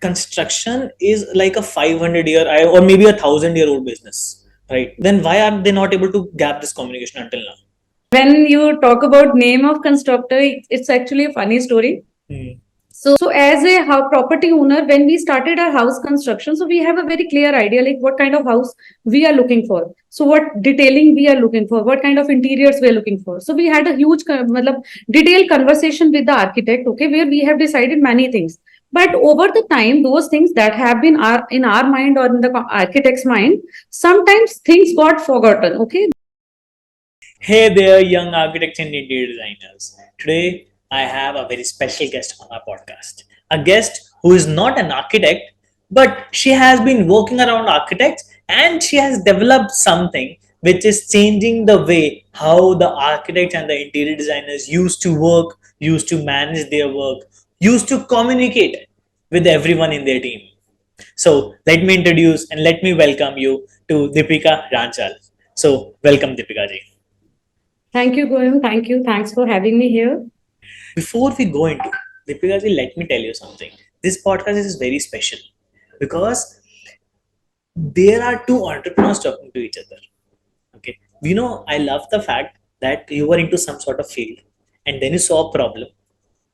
Construction is like a 500-year or maybe a 1,000-year-old business, right? Then why are they not able to gap this communication until now? When you talk about name of constructor, it's actually a funny story. So as a property owner, when we started our house construction, so we have a very clear idea like what kind of house we are looking for. So what detailing we are looking for, what kind of interiors we are looking for. So we had a huge detailed conversation with the architect, okay, where we have decided many things. But over the time, those things that have been in our mind or in the architect's mind, sometimes things got forgotten, okay. Hey there, young architects and interior designers. Today, I have a very special guest on our podcast. A guest who is not an architect, but she has been working around architects and she has developed something which is changing the way how the architects and the interior designers used to work, used to manage their work, used to communicate with everyone in their team. So, let me introduce and let me welcome you to Deepika Ranchal. So, welcome, Deepika ji. Thank you, Goyam. Thank you. Thanks for having me here. Before we go into Deepika ji, let me tell you something. This podcast is very special because there are two entrepreneurs talking to each other. Okay, I love the fact that you were into some sort of field and then you saw a problem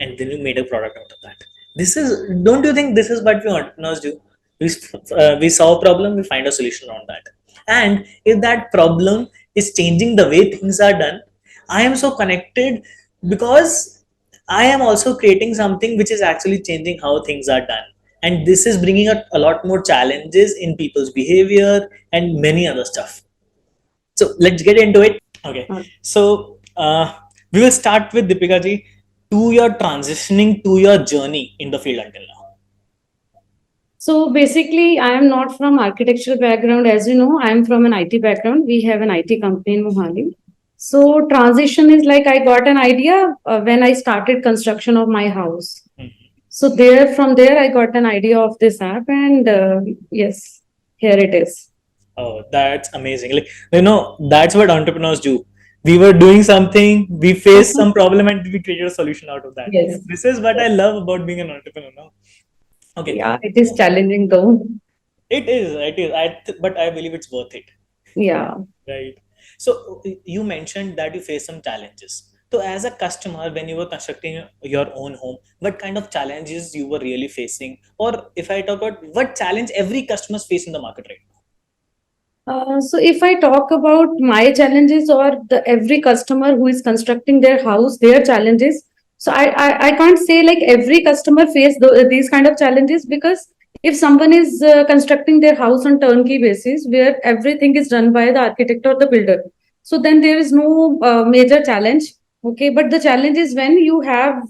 and then you made a product out of that. This is, don't you think this is what we entrepreneurs do? We saw a problem, we find a solution around that. And if that problem is changing the way things are done, I am so connected because I am also creating something which is actually changing how things are done. And this is bringing a lot more challenges in people's behavior and many other stuff. So let's get into it. Okay. So we will start with Deepika ji to your transitioning to your journey in the field until now. So basically, I am not from architectural background. As you know, I am from an IT background. We have an IT company in Mohali. So transition is like I got an idea when I started construction of my house. So from there, I got an idea of this app, and yes, here it is. Oh, that's amazing. That's what entrepreneurs do. We were doing something, we faced some problem, and we created a solution out of that. Yes. This is what I love about being an entrepreneur now. Okay. Yeah, it is challenging though. It is, it is. But I believe it's worth it. Yeah. Right. So you mentioned that you face some challenges. So as a customer, when you were constructing your own home, what kind of challenges you were really facing? Or if I talk about what challenge every customer face in the market right now? So if I talk about my challenges or the every customer who is constructing their house, their challenges. So I can't say like every customer face these kind of challenges, because if someone is constructing their house on turnkey basis where everything is done by the architect or the builder, so then there is no major challenge. Okay, but the challenge is when you have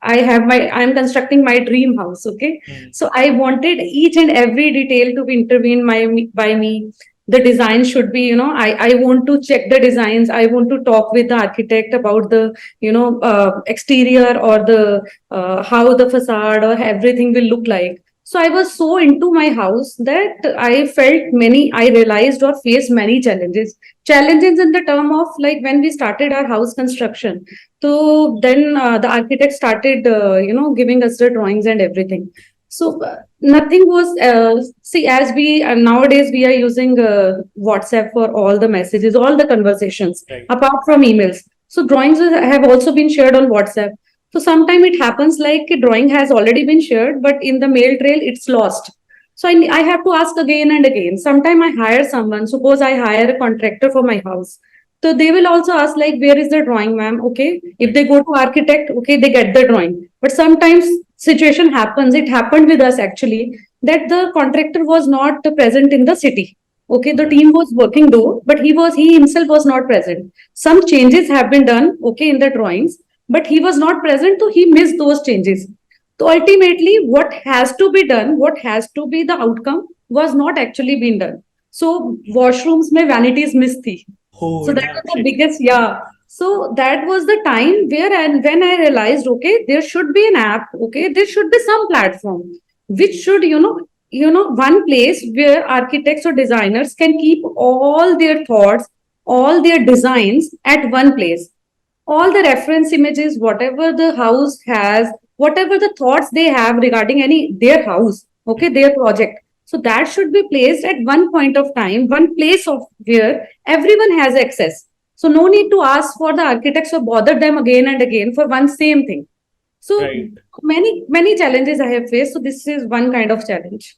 I'm constructing my dream house. Okay, so I wanted each and every detail to be intervened by me. The design should be, I want to check the designs. I want to talk with the architect about the, exterior or the how the facade or everything will look like. So I was so into my house that I realized or faced many challenges in the term of like when we started our house construction. So then the architect started giving us the drawings and everything. So nothing was see, as we nowadays we are using WhatsApp for all the messages, all the conversations, Right. apart from emails. So drawings have also been shared on WhatsApp. So sometimes it happens like a drawing has already been shared, but in the mail trail it's lost. So I have to ask again and again. Sometimes I hire someone. Suppose I hire a contractor for my house. So they will also ask like, where is the drawing, ma'am? Okay. If they go to architect, okay, they get the drawing. But sometimes situation happens. It happened with us actually that the contractor was not present in the city. Okay, the team was working though, but he himself was not present. Some changes have been done, okay, in the drawings, but he was not present, so he missed those changes. So ultimately, what has to be done, what has to be the outcome, was not actually been done. So washrooms mein vanities miss thi. Oh, So that damn was the shit. biggest, yeah. So that was the time where, and when I realized, okay, there should be an app, okay, there should be some platform which should, one place where architects or designers can keep all their thoughts, all their designs at one place. All the reference images, whatever the house has, whatever the thoughts they have regarding their house, okay, their project. So that should be placed at one point of time, one place of where everyone has access. So no need to ask for the architects or bother them again and again for one same thing. So Right. many challenges I have faced. So this is one kind of challenge.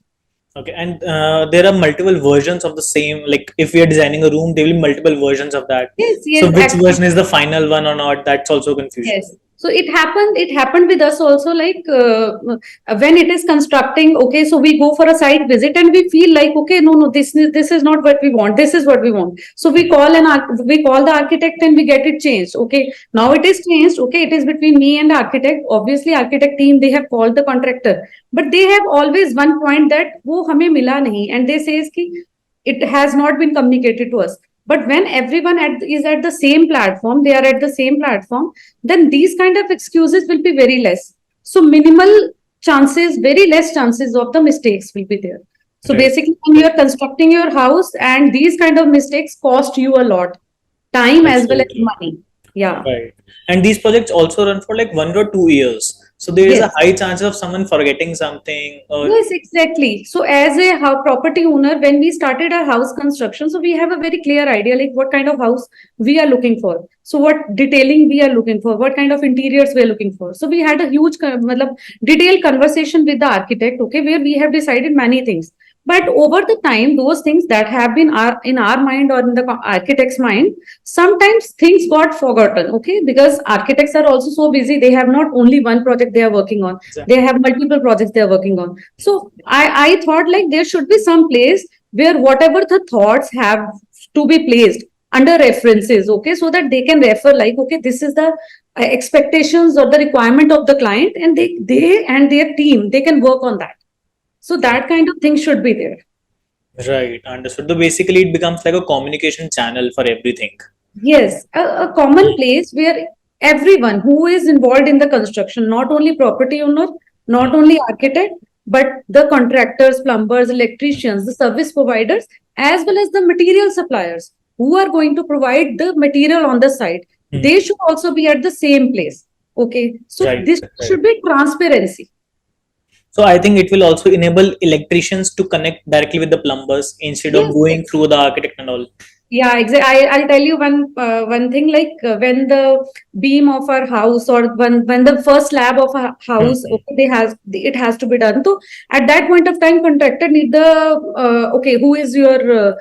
Okay, and there are multiple versions of the same. Like if we are designing a room, there will be multiple versions of that. Yes, So yes, which version is the final one or not? That's also confusion. yes. So it happened. It happened with us also. Like when it is constructing, okay. So we go for a site visit and we feel like, okay, no, this is not what we want. This is what we want. So we call the architect and we get it changed. Okay, now it is changed. Okay, it is between me and the architect. Obviously, architect team they have called the contractor, but they have always one point that वो हमें मिला नहीं, and they says कि it has not been communicated to us. But when everyone is at the same platform, they are at the same platform, then these kind of excuses will be very less. So minimal chances, very less chances of the mistakes will be there. So Right. basically, when you are constructing your house, and these kind of mistakes cost you a lot, time That's as well so as true. money. Yeah. Right. And these projects also run for like 1 or 2 years. So there is a Yes. high chance of someone forgetting something or Yes, exactly. So, as a property owner, when we started our house construction, so we have a very clear idea like what kind of house we are looking for. So, what detailing we are looking for, what kind of interiors we are looking for. So, we had a huge, matlab, detailed conversation with the architect, okay, where we have decided many things. But over the time, those things that have been in our mind or in the architect's mind, sometimes things got forgotten, okay, because architects are also so busy. They have not only one project they are working on, they have multiple projects they are working on. So I thought like there should be some place where whatever the thoughts have to be placed under references, okay, so that they can refer like, okay, this is the expectations or the requirement of the client, and they and their team they can work on that. So that kind of thing should be there. right, understood. So basically it becomes like a communication channel for everything. Yes, a common place where everyone who is involved in the construction, not only property owner, not only architect, but the contractors, plumbers, electricians, the service providers, as well as the material suppliers who are going to provide the material on the site, Hmm. they should also be at the same place. Okay, so Right, this right. should be transparency. So I think it will also enable electricians to connect directly with the plumbers instead of Yes, going through the architect and all. yeah, exactly. I'll tell you one thing. Like when the beam of our house or when the first slab of a house, Hmm. okay, it has to be done. So at that point of time, contractor need the okay, who is your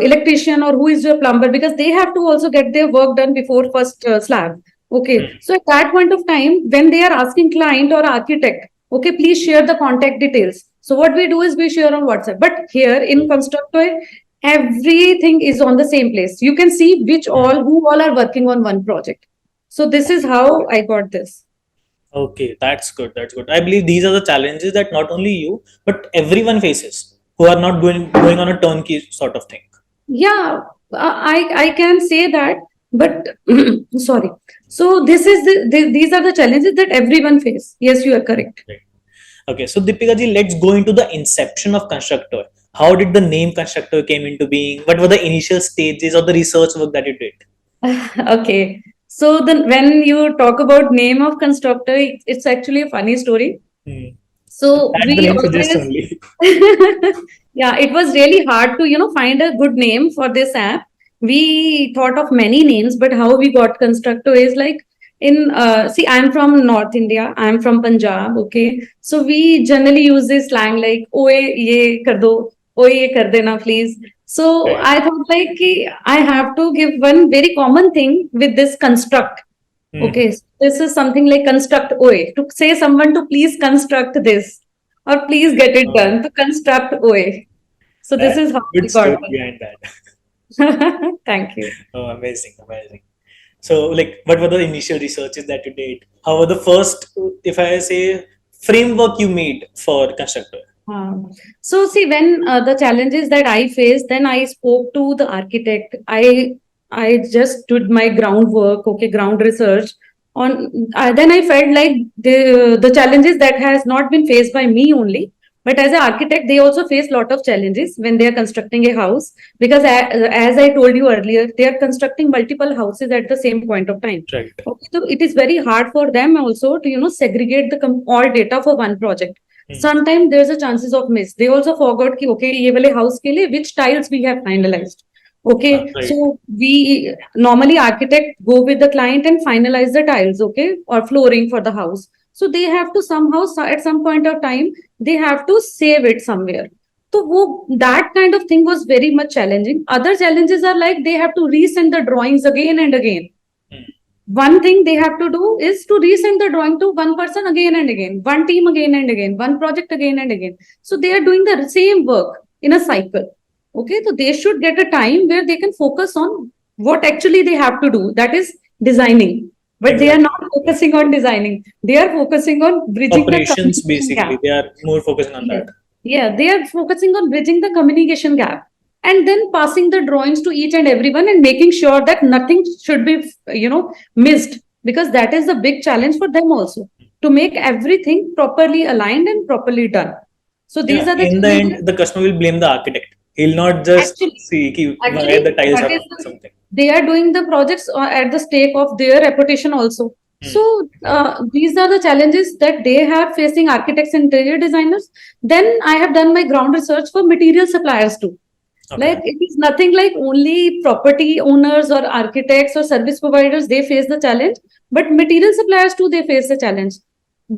electrician or who is your plumber, because they have to also get their work done before first slab. Okay, Hmm. so at that point of time, when they are asking client or architect, okay, please share the contact details. So what we do is we share on WhatsApp. But here in ConstructOye, everything is on the same place. You can see who all are working on one project. So this is how I got this. Okay, that's good. That's good. I believe these are the challenges that not only you but everyone faces who are not going on a turnkey sort of thing. Yeah, I can say that, but sorry. So this is these are the challenges that everyone face. Yes, you are correct. Right. Okay, so Deepika ji, let's go into the inception of Constructor. How did the name Constructor came into being? What were the initial stages of the research work that you did? Okay. So then when you talk about name of constructor, it's actually a funny story. Hmm. So That the we name suggests always, only. yeah, it was really hard to, find a good name for this app. We thought of many names, but how we got Constructo is like see, I'm from North India, I'm from Punjab, okay. So we generally use this slang like, oye, ye kar do, oye, ye kar dena, please. So Right. I thought like I have to give one very common thing with this construct. Hmm. Okay, so this is something like construct OA to say someone to please construct this or please get it Uh, done to construct OA. So this that's is how a good we got story behind that. it. Thank you. Oh, amazing, amazing. So, like, what were the initial researches that you did? How were the first, if I say, framework you made for Constructor? So see, when the challenges that I faced, then I spoke to the architect. I just did my groundwork, okay, ground research on. Then I felt like the challenges that has not been faced by me only, But as an architect, they also face a lot of challenges when they are constructing a house, because as I told you earlier, they are constructing multiple houses at the same point of time. Right. Okay, so it is very hard for them also to segregate the all data for one project. Sometimes there's a chances of miss. They also forgot ki okay, ये वाले house के लिए which tiles we have finalized. Okay, Right. so we normally architect go with the client and finalize the tiles, okay, or flooring for the house. So they have to somehow at some point of time they have to save it somewhere. So that kind of thing was very much challenging. Other challenges are like they have to resend the drawings again and again. One thing they have to do is to resend the drawing to one person again and again, one team again and again, one project again and again. So they are doing the same work in a cycle. Okay, so they should get a time where they can focus on what actually they have to do, that is designing. But they are not focusing on designing. They are focusing on bridging the Operations, communication basically, gap. they are more focusing on Yeah. that. Yeah, they are focusing on bridging the communication gap and then passing the drawings to each and everyone and making sure that nothing should be, missed, because that is a big challenge for them also to make everything properly aligned and properly done. So these Yeah, are the in the challenges. end, the customer will blame the architect. He'll not just Actually, see why actually, the tiles that are is wrong or something. they are doing the projects at the stake of their reputation also. So these are the challenges that they have facing architects and interior designers. Then I have done my ground research for material suppliers too. Like it is nothing like only property owners or architects or service providers, they face the challenge, but material suppliers too, they face the challenge.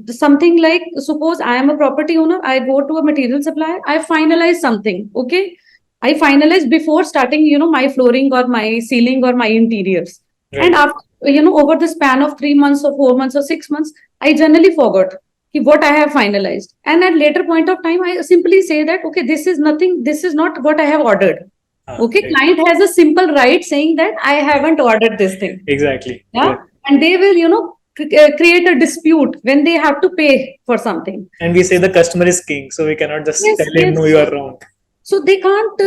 Something like, suppose I am a property owner, I go to a material supplier, I finalize something, okay? I finalize before starting, my flooring or my ceiling or my interiors. And after, over the span of 3 months or 4 months or 6 months, I generally forgot what I have finalized. And at later point of time, I simply say that, okay, this is nothing, this is not what I have ordered. Okay, client has a simple right saying that I haven't ordered this thing. Exactly. Yeah. And they will, create a dispute when they have to pay for something. And we say the customer is king, so we cannot just tell him, no, you are wrong. So they can't,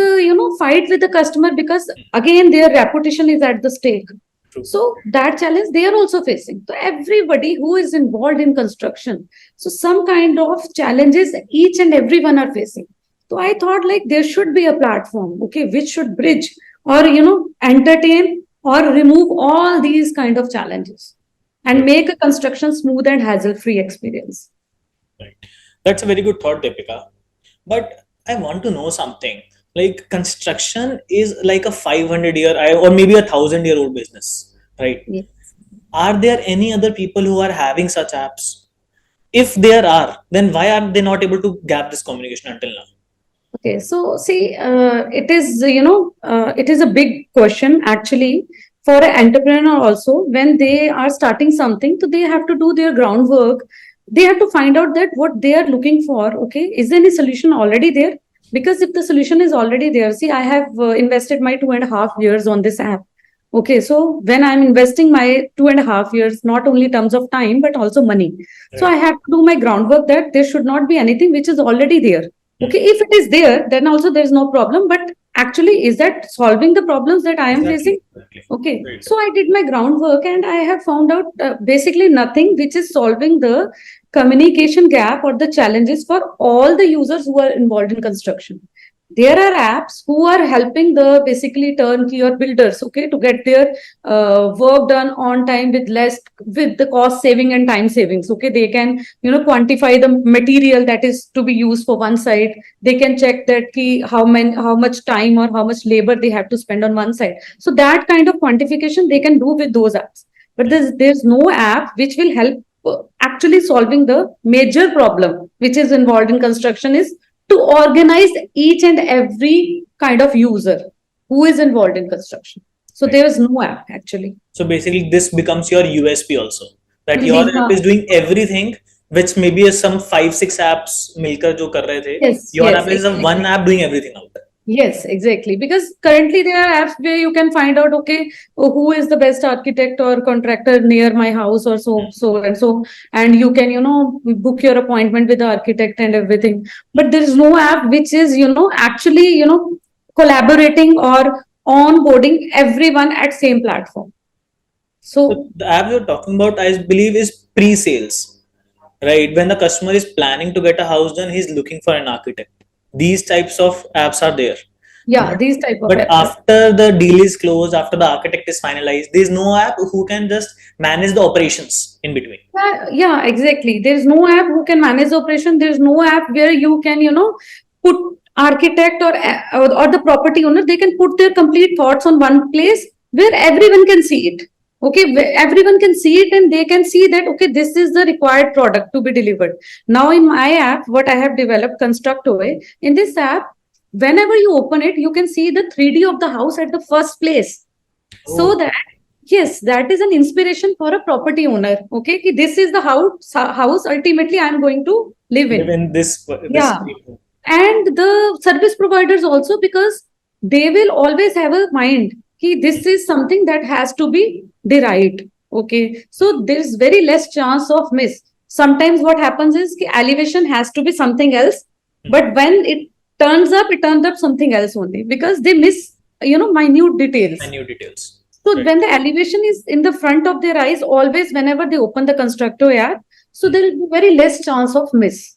fight with the customer because again, their reputation is at the stake. True. So that challenge they are also facing. So everybody who is involved in construction, so some kind of challenges each and everyone are facing. So I thought like there should be a platform, okay, which should bridge or entertain or remove all these kind of challenges and make a construction smooth and hassle-free experience. Right. That's a very good thought, Deepika. But I want to know something. Like construction is like a 500-year or maybe 1,000-year-old business, right? Yes. Are there any other people who are having such apps? If there are, then why are they not able to gap this communication until now? Okay, so see, it is it is a big question actually for an entrepreneur also. When they are starting something, so they have to do their groundwork. They have to find out that what they are looking for. Okay, is there any solution already there? Because if the solution is already there, see, I have invested my 2.5 years on this app. Okay, so when I'm investing my 2.5 years, not only terms of time but also money, so I have to do my groundwork that there should not be anything which is already there. Okay, if it is there, then also there is no problem. But actually, is that solving the problems that I am facing? Okay, so I did my groundwork and I have found out basically nothing which is solving the communication gap or the challenges for all the users who are involved in construction. There are apps who are helping the basically turnkey or builders, okay, to get their work done on time with the cost saving and time savings. Okay, they can quantify the material that is to be used for one side. They can check that key how much time or how much labor they have to spend on one side. So that kind of quantification they can do with those apps. But there's no app which will help actually solving the major problem which is involved in construction, is to organize each and every kind of user who is involved in construction. So there is no app actually. So basically, this becomes your USP also. That your app is doing everything, which maybe is some 5-6 apps milkar jo kar rahe the. Yes, your yes, app is exactly. one app doing everything out. Yes, exactly. Because currently there are apps where you can find out, okay, who is the best architect or contractor near my house or so and so, and you can, book your appointment with the architect and everything. But there is no app which is, actually, collaborating or onboarding everyone at same platform. So the app you're talking about, I believe, is pre-sales. right? When the customer is planning to get a house done, he's looking for an architect. These types of apps are there. Yeah, But, these type of but apps. after the deal is closed, after the architect is finalized, there's no app who can just manage the operations in between. Yeah, exactly. There is no app who can manage the operation. There is no app where you can, put architect or the property owner. They can put their complete thoughts on one place where everyone can see it. Okay, where everyone can see it and they can see that okay, this is the required product to be delivered. Now, in my app, what I have developed, ConstructOye, in this app, whenever you open it, you can see the 3D of the house at the first place, so Oh, that yes, that is an inspiration for a property owner. Okay, ki this is the house ultimately I'm going to live live in. in this. Yeah, and the service providers also, because they will always have a mind ki this is something that has to be derived. Okay, so there's very less chance of miss. Sometimes what happens is ki elevation has to be something else, but when it turns up something else only because they miss minute details. Menu details. So Right. when the elevation is in the front of their eyes, always whenever they open the constructor app, so there will be very less chance of miss.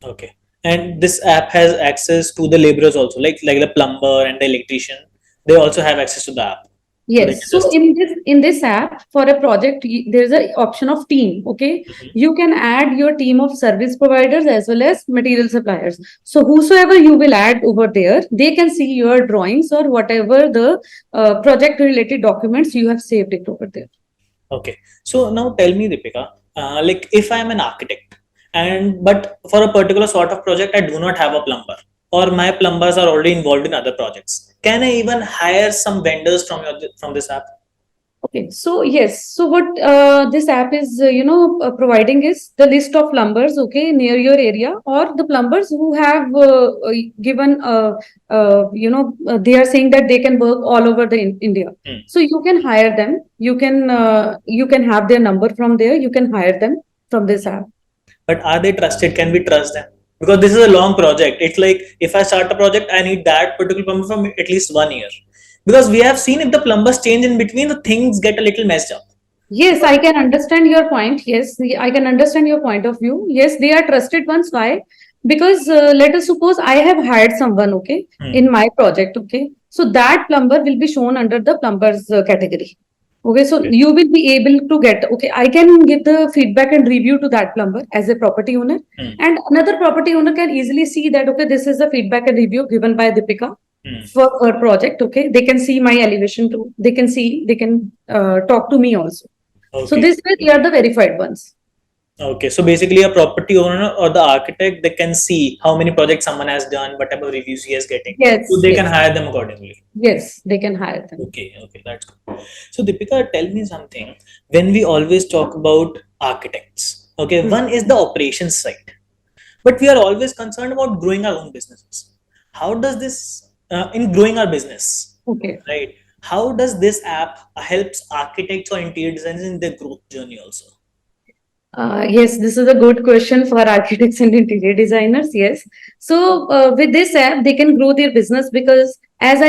Okay. And this app has access to the laborers also, like the plumber and the electrician. They also have access to the app. So they can Yes. So just. in this app for a project, there is an option of team. Okay, Mhm. you can add your team of service providers as well as material suppliers. So whosoever you will add over there, they can see your drawings or whatever the project related documents you have saved it over there. Okay. So now tell me, Deepika, like if I'm an architect and but for a particular sort of project, I do not have a plumber or my plumbers are already involved in other projects. Can I even hire some vendors from this app? Okay, so yes, so what this app is, providing is the list of plumbers, okay, near your area, or the plumbers who have given, they are saying that they can work all over the India. Hmm. So you can hire them. You can have their number from there. You can hire them from this app. But are they trusted? Can we trust them? Because this is a long project. It's like if I start a project, I need that particular plumber for at least 1 year. Because we have seen if the plumbers change in between, the things get a little messed up. Yes, I can understand your point. Yes, I can understand your point of view. Yes, they are trusted ones. Why? Because let us suppose I have hired someone, okay, Hmm. in my project, okay. So that plumber will be shown under the plumbers category. Okay, so Okay. you will be able to get, okay, I can give the feedback and review to that plumber as a property owner. Hmm. And another property owner can easily see that, okay, this is the feedback and review given by Deepika Hmm. for her project. Okay, they can see my elevation too. They can talk to me also. So Okay. this way they are the verified ones. Okay. So basically, a property owner or the architect, they can see how many projects someone has done, whatever reviews he is getting, so Yes, they can yes, hire them accordingly. yes, they can hire them. Okay, okay, that's good. So, Deepika, tell me something. When we always talk about architects, okay, Hmm. one is the operations side, but we are always concerned about growing our own businesses. How does this, in growing our business, Okay. right? How does this app helps architects or interior designers in their growth journey also? Yes, this is a good question for architects and interior designers. Yes. So with this app, they can grow their business because as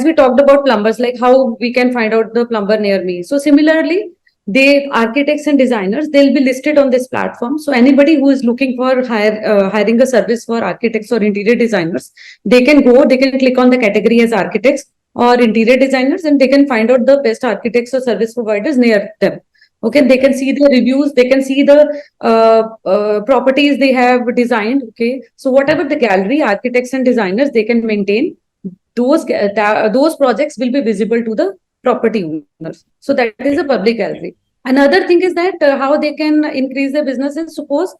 we talked about plumbers, like how we can find out the plumber near me. So similarly, they architects and designers, they'll be listed on this platform. So anybody who is looking for hiring a service for architects or interior designers, they can click on the category as architects or interior designers, and they can find out the best architects or service providers near them. Okay, they can see the reviews, they can see the properties they have designed. Okay, so whatever the gallery architects and designers they can maintain, those projects will be visible to the property owners. So that is a public gallery. Another thing is that how they can increase their business is, suppose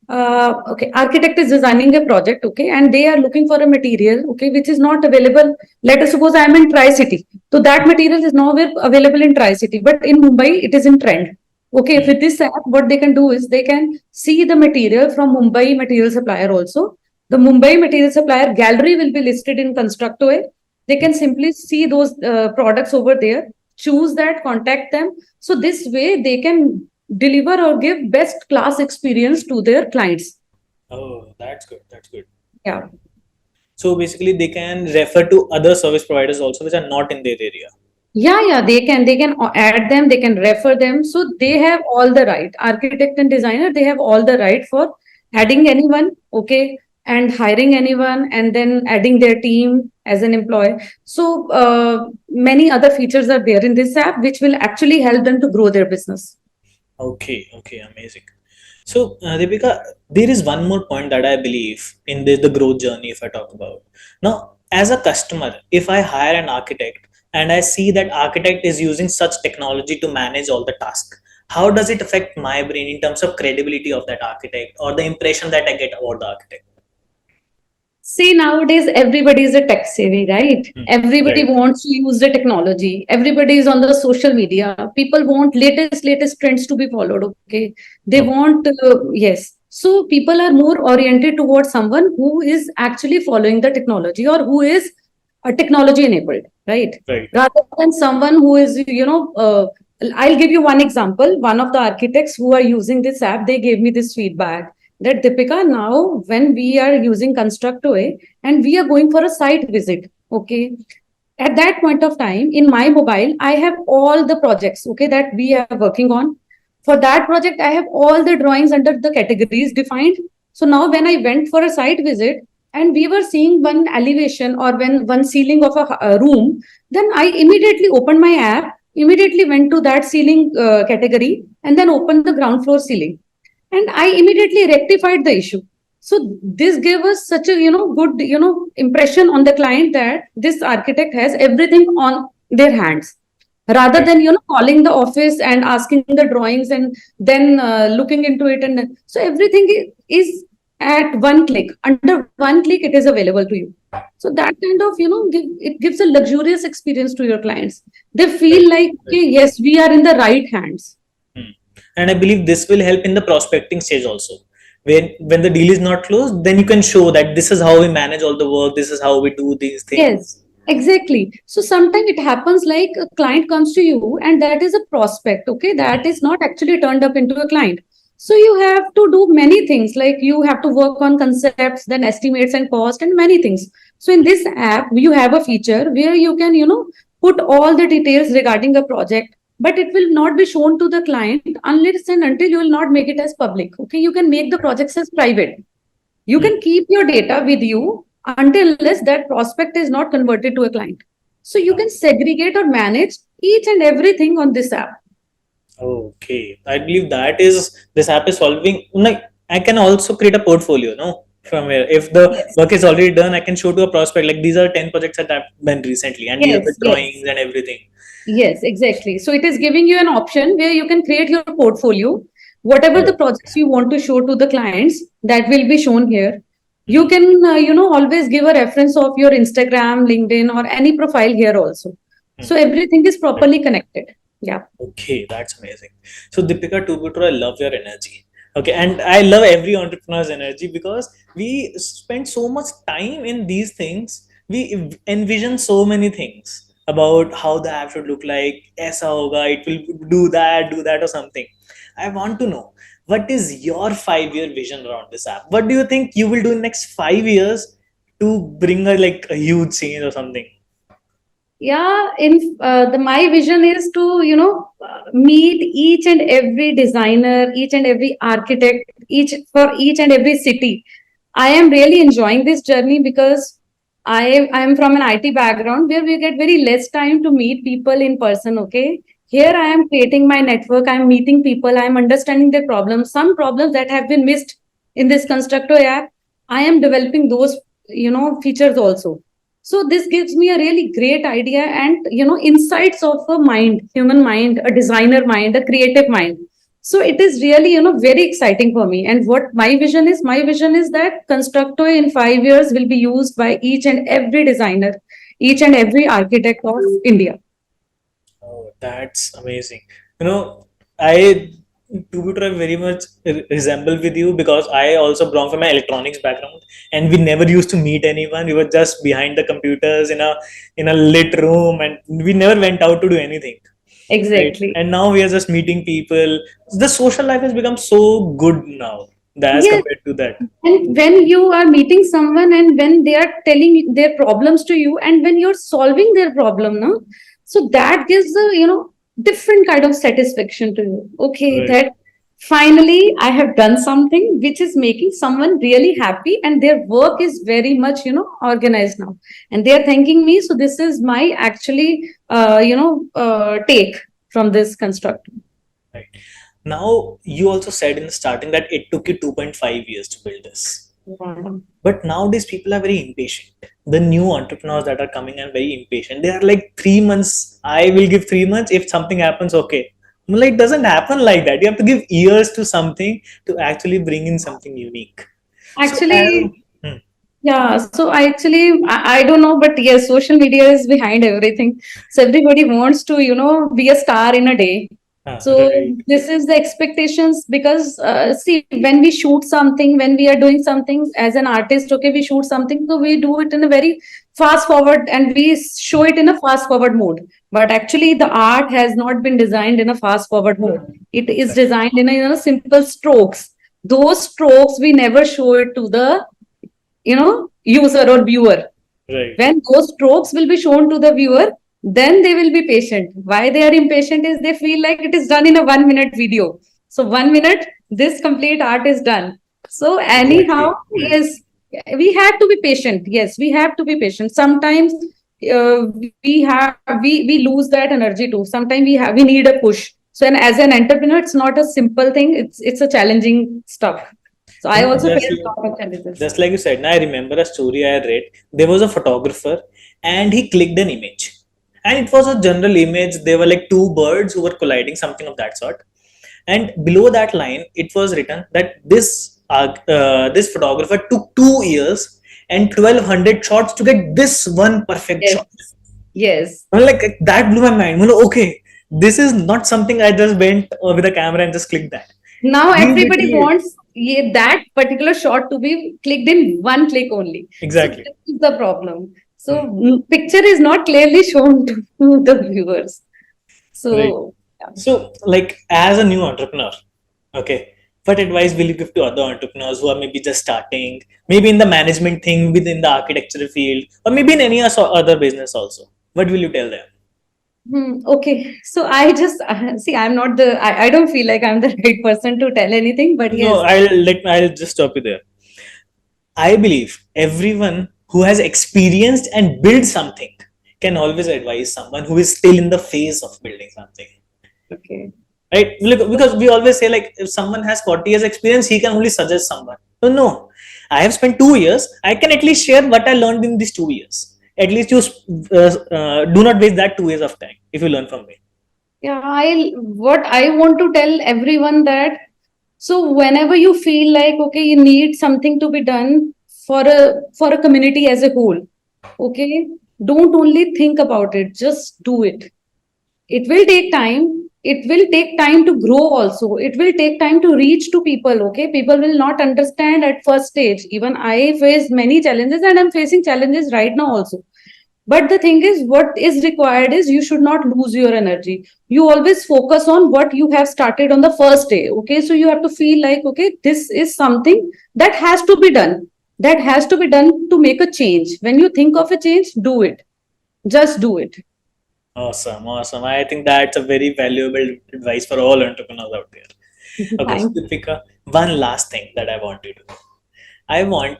okay, architect is designing a project, okay, and they are looking for a material, okay, which is not available. Let us suppose I am in Tri City, so that material is nowhere available in Tri City, but in Mumbai it is in trend. Okay, with this app, what they can do is they can see the material from Mumbai material supplier also. The Mumbai material supplier gallery will be listed in ConstructOye. They can simply see those products over there, choose that, contact them. So this way they can deliver or give best class experience to their clients. Oh, that's good. That's good. Yeah. So basically, they can refer to other service providers also, which are not in their area. Yeah, they can add them, they can refer them. So they have all the right. Architect and designer, they have all the right for adding anyone, okay, and hiring anyone, and then adding their team as an employee. So many other features are there in this app, which will actually help them to grow their business. Okay, okay, amazing. So, Deepika, there is one more point that I believe in the growth journey, if I talk about. Now, as a customer, if I hire an architect and I see that architect is using such technology to manage all the tasks, how does it affect my brain in terms of credibility of that architect or the impression that I get about the architect? See, nowadays everybody is a tech savvy, right? Hmm. Everybody Right. wants to use the technology. Everybody is on the social media. People want latest trends to be followed. Okay, they Okay. want yes. So people are more oriented towards someone who is actually following the technology or who is technology enabled, right? Right. Rather than someone who is, I'll give you one example. One of the architects who are using this app, they gave me this feedback that Deepika, now when we are using ConstructOye and we are going for a site visit, okay, at that point of time in my mobile, I have all the projects, okay, that we are working on. For that project, I have all the drawings under the categories defined. So now when I went for a site visit and we were seeing one elevation or when one ceiling of a room, then I immediately opened my app, immediately went to that ceiling category and then opened the ground floor ceiling, and I immediately rectified the issue. So this gave us such a good impression on the client that this architect has everything on their hands, rather Right. than calling the office and asking the drawings and then looking into it. And so everything is at one click, under one click it is available to you. So that kind of it gives a luxurious experience to your clients. They Right. feel like, Right. okay, yes, we are in the right hands. Hmm. And I believe this will help in the prospecting stage also. When the deal is not closed, then you can show that this is how we manage all the work, this is how we do these Yes, things. exactly. So sometimes it happens like a client comes to you and that is a prospect, okay? That is not actually turned up into a client. So you have to do many things, like you have to work on concepts, then estimates and cost and many things. So in this app, you have a feature where you can, put all the details regarding a project, but it will not be shown to the client unless and until you will not make it as public. Okay, you can make the projects as private. You Hmm. can keep your data with you until unless that prospect is not converted to a client. So you can segregate or manage each and everything on this app. Okay, I believe that is this app is solving. Like I can also create a portfolio, no, from here. If the Yes. work is already done, I can show to a prospect like these are 10 projects that I've done recently, and these are the Yes, yes, drawings and everything. yes, exactly. So it is giving you an option where you can create your portfolio, whatever the Correct. projects you want to show to the clients, that will be shown here. You Hmm. can, always give a reference of your Instagram, LinkedIn, or any profile here also. Hmm. So everything is Right. properly connected. Yeah. Okay, that's amazing. So Deepika Tubutur, I love your energy. Okay, and I love every entrepreneur's energy because we spend so much time in these things. We envision so many things about how the app should look like. Aisa hoga, it will do that, or something. I want to know what is your 5 year vision around this app? What do you think you will do in next 5 years to bring a like a huge change or something? Yeah, in the my vision is to meet each and every designer, each and every architect, each and every city. I am really enjoying this journey because I am from an IT background where we get very less time to meet people in person. Okay, here I am creating my network. I am meeting people. I am understanding their problems. Some problems that have been missed in this Constructor app, I am developing those features also. So this gives me a really great idea and insights of a mind, human mind, a designer mind, a creative mind. So it is really very exciting for me. And what my vision is that Constructor in 5 years will be used by each and every designer, each and every architect of India. Oh, that's amazing. You know, I to be true, I very much resemble with you because I also belong from an electronics background, and we never used to meet anyone. We were just behind the computers in a lit room, and we never went out to do anything. Right? Exactly. And now we are just meeting people. The social life has become so good now, as Yes. compared to that. And when you are meeting someone and when they are telling their problems to you and when you're solving their problem, no? So that gives a, different kind of satisfaction to you. Okay, Right. that finally I have done something which is making someone really happy, and their work is very much, organized now. And they are thanking me. So this is my actually, take from this construct. Right. Now, you also said in the starting that it took you 2.5 years to build this. Wow. But nowadays, people are very impatient. The new entrepreneurs that are coming are very impatient. They are like 3 months. I will give 3 months. If something happens, okay. I'm like, it doesn't happen like that. You have to give years to something to actually bring in something unique. So, Actually, hmm, yeah, so I don't know, but yes, social media is behind everything. So everybody wants to, be a star in a day. So right, this is the expectations because see, when we shoot something, when we are doing something as an artist, okay, we shoot something, so we do it in a very fast forward and we show it in a fast forward mode. But actually, the art has not been designed in a fast forward mode. It is exactly, designed in a, simple strokes. Those strokes we never show it to the, user or viewer. right, When those strokes will be shown to the viewer, then they will be patient. Why they are impatient is they feel like it is done in a 1 minute video. So 1 minute, this complete art is done. So anyhow, exactly, right. yes, we have to be patient. Yes, we have to be patient. Sometimes we lose that energy too. Sometimes we need a push. So and as an entrepreneur, it's not a simple thing. It's a challenging stuff. So You I know, also face a lot of challenges. just like you said, now I remember a story I read. There was a photographer and he clicked an image. And it was a general image. There were like two birds who were colliding, something of that sort. And below that line, it was written that this photographer took 2 years and 1,200 shots to get this one perfect Yes. shot. Yes. I'm like, that blew my mind. I'm like, okay, this is not something I just went with a camera and just clicked that. Now He everybody literally, wants that particular shot to be clicked in one click only. So exactly. this is the problem. So Hmm. picture is not clearly shown to the viewers. Right. So yeah. So, like, as a new entrepreneur, okay, what advice will you give to other entrepreneurs who are maybe just starting, maybe in the management thing, within the architectural field, or maybe in any other business also? What will you tell them? Okay, so I just see. I'm not the. I don't feel like I'm the right person to tell anything. But No, yes, I'll just stop you there. I believe everyone who has experienced and built something can always advise someone who is still in the phase of building something. okay. Right? Look, because we always say, like, if someone has 40 years experience, he can only suggest someone. No, I have spent 2 years. I can at least share what I learned in these 2 years. At least you do not waste that 2 years of time if you learn from me. Yeah, I what I want to tell everyone that so whenever you feel like okay, you need something to be done for a community as a whole, okay, don't only think about it, just do it. It will take time. It will take time to grow also. It will take time to reach to people. Okay, people will not understand at first stage. Even I faced many challenges and I'm facing challenges right now also. But the thing is, what is required is you should not lose your energy. You always focus on what you have started on the first day. Okay, so you have to feel like, okay, this is something that has to be done. That has to be done to make a change. When you think of a change, do it. Just do it. Awesome, awesome. I think that's a very valuable advice for all entrepreneurs out there. Okay, so Thank Deepika, one last thing that I want you to do. I want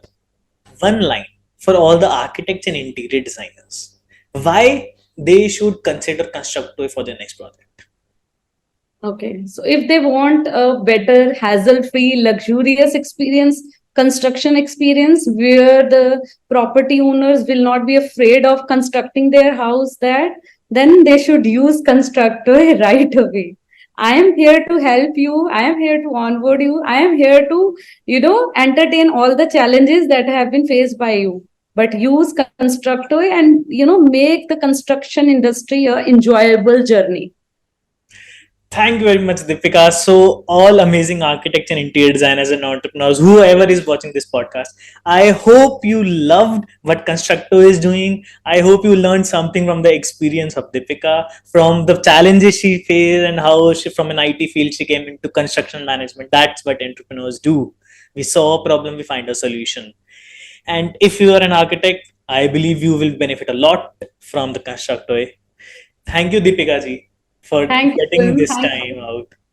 one line for all the architects and interior designers. Why they should consider ConstructOye for their next project. Okay, so if they want a better, hassle-free, luxurious experience, construction experience, where the property owners will not be afraid of constructing their house there, then they should use Constructor right away. I am here to help you. I am here to onboard you. I am here to, entertain all the challenges that have been faced by you. But use Constructor and, make the construction industry a enjoyable journey. Thank you very much, Deepika. So, all amazing architects and interior designers and entrepreneurs, whoever is watching this podcast, I hope you loved what Constructo is doing. I hope you learned something from the experience of Deepika, from the challenges she faced, and how she, from an IT field, she came into construction management. That's what entrepreneurs do. We saw a problem, we find a solution. And if you are an architect, I believe you will benefit a lot from the ConstructOye. Thank you, Deepika ji, for Thank you, getting Varun. this Thank time out.